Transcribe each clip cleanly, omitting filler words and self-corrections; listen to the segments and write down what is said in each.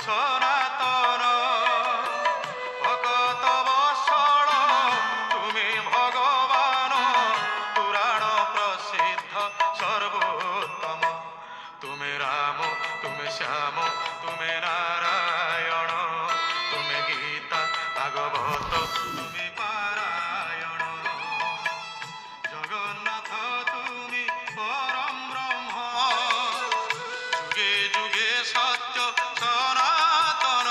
সনাতন ভকত বৎসল তুমি ভগবান পুরাণ প্রসিদ্ধ সর্বোত্তম তুমি রাম তুমি শ্যাম তুমি নারায়ণ তুমি গীতা ভাগবত তুমি পারায়ণ জগন্নাথ তুমি পরম ব্রহ্ম যুগে যুগে সত্য সনাতন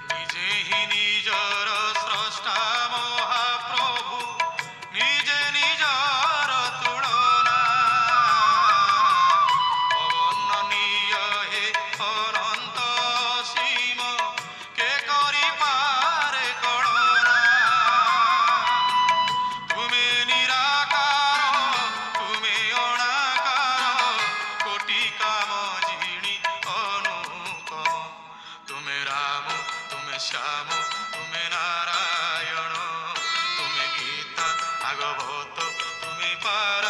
নিজে হি নিজর স্রষ্টা মহাপ্রভু নিজে নিজর তুলনা অবর্ণনীয় হে অনন্ত সীম কে করি পারে কলনা তুমি নিরাকার তুমি অনাকার কোটি কাম জিণি অনুপম তুমি রাম তুমি শ্যাম তুমি নারায়ণ তুমি গীতা ভাগবত তুমি পার